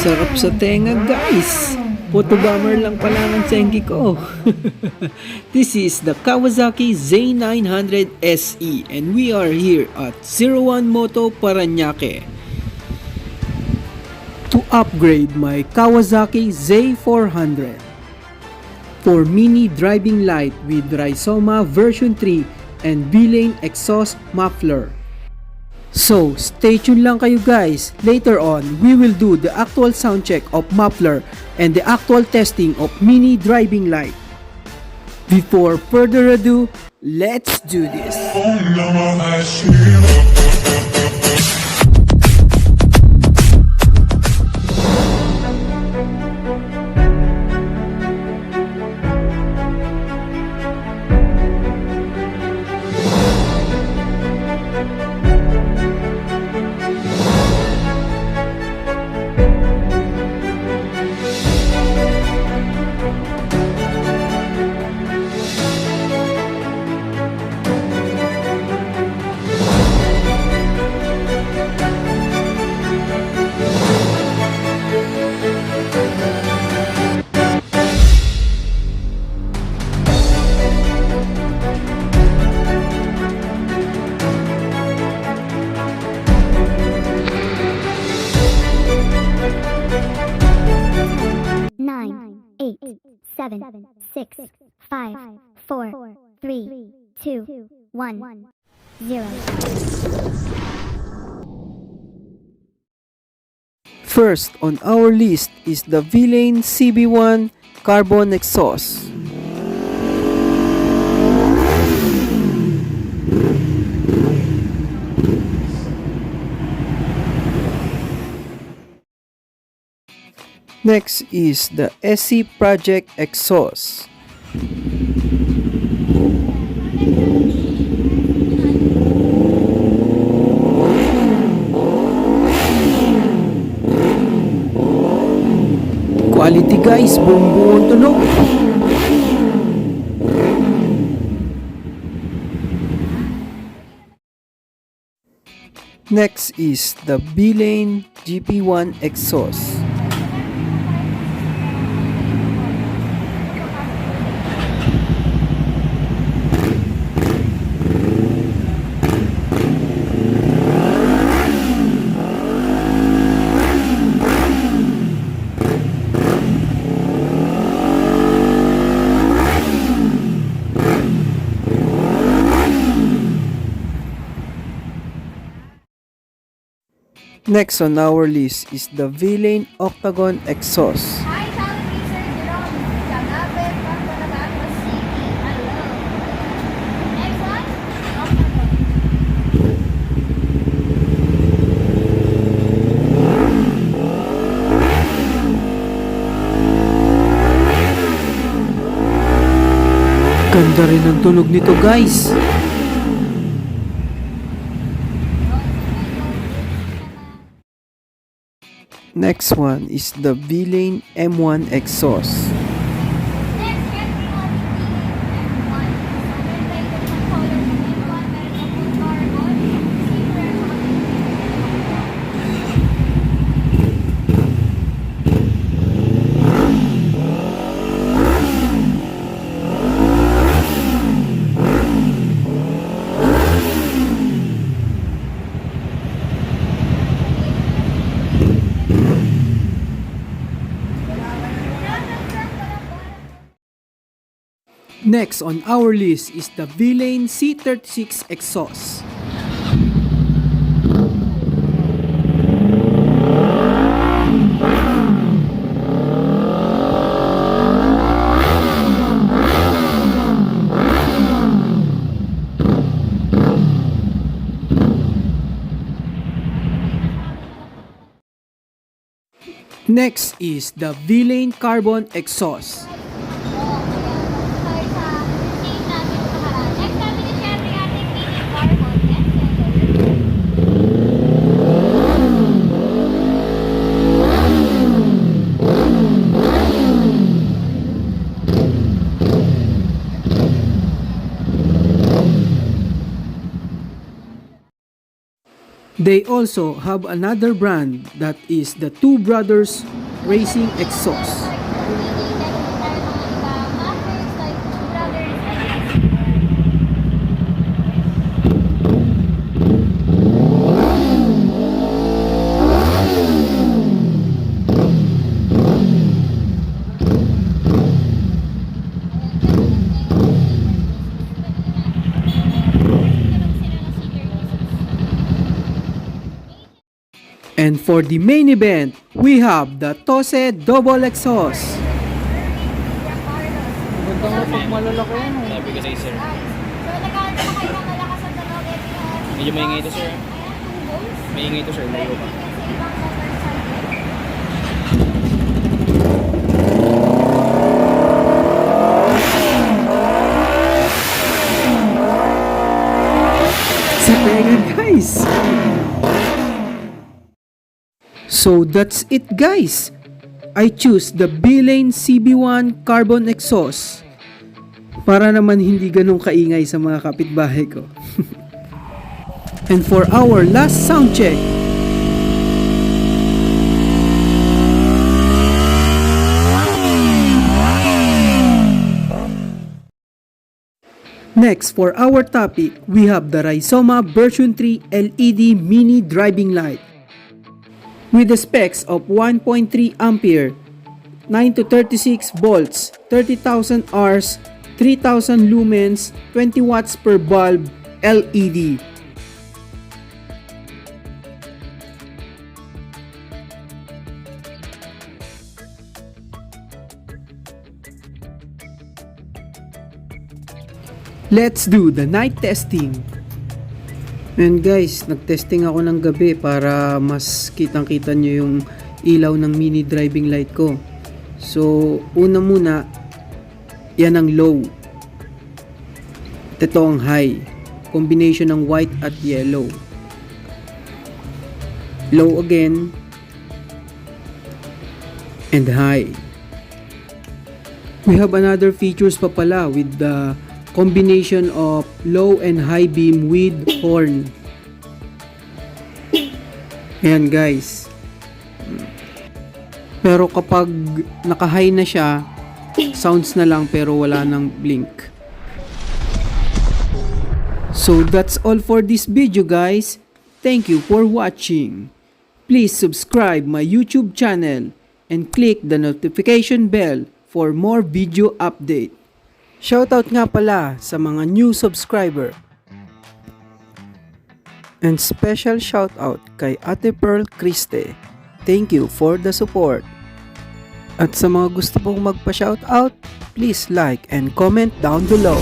Sarap sa tenga guys. Photobomber lang pala ng tsengi ko. This is the Kawasaki Z900 SE and we are here at 01 Moto Parañaque to upgrade my Kawasaki Z400 for mini driving light with Rhizoma version 3 and V-Lane exhaust muffler. So, stay tuned lang kayo guys. Later on, we will do the actual sound check of muffler and the actual testing of mini driving light. Before further ado, let's do this. Nine, eight, seven, six, five, four, three, two, 1, 0. First on our list is the V-Lane CB1 carbon exhaust. Next is the SC Project exhaust. Quality guys, buong-buong tunog. Next is the V-Lane GP1 exhaust. Next on our list is the V-Lane Octagon exhaust. Hi, Sir Jerome. Jangabe, Pampanabato City. Hello. Next one. Ganda rin ang tunog nito guys. Next one is the V-Lane M1 exhaust. Next, get me on the M1. So, meron tayo different colors ng M1. Meron ng full carbon, silver, Next on our list is the V-Lane C36 exhaust. Next is the V-Lane Carbon exhaust. They also have another brand that is the Two Brothers Racing Exhaust. And for the main event, we have the Tose Double Exhaust. Ganda mo pag malalaki yan eh. Sabi ko sa'yo, sir. So, nagkaroon na kayo ng malakas ang dalawa. Medyo maingay ito, sir. Ayan, 2 volts. Maingay ito, sir. Layo pa. Sa ibang motorcycle. Sa tenga, guys! So that's it, guys! I choose the B-Lane CB1 Carbon Exhaust para naman hindi ganun kaingay sa mga kapitbahay ko. And for our last sound check, next, for our topic, we have the Rhizoma version 3 LED mini driving light. With the specs of 1.3 ampere, 9 to 36 volts, 30,000 Rs, 3,000 lumens, 20 watts per bulb, LED. Let's do the night testing. And guys, nag-testing ako ng gabi para mas kitang-kita nyo yung ilaw ng mini driving light ko. So, una muna, yan ang low. Ito ang high. Combination ng white at yellow. Low again. And high. We have another features pa pala with the combination of low and high beam with horn. Ayan guys. Pero kapag naka-high na siya, sounds na lang pero wala nang blink. So that's all for this video, guys. Thank you for watching. Please subscribe my YouTube channel and click the notification bell for more video update. Shoutout nga pala sa mga new subscriber. And special shoutout kay Ate Pearl Criste. Thank you for the support. At sa mga gusto pong magpa-shoutout, please like and comment down below.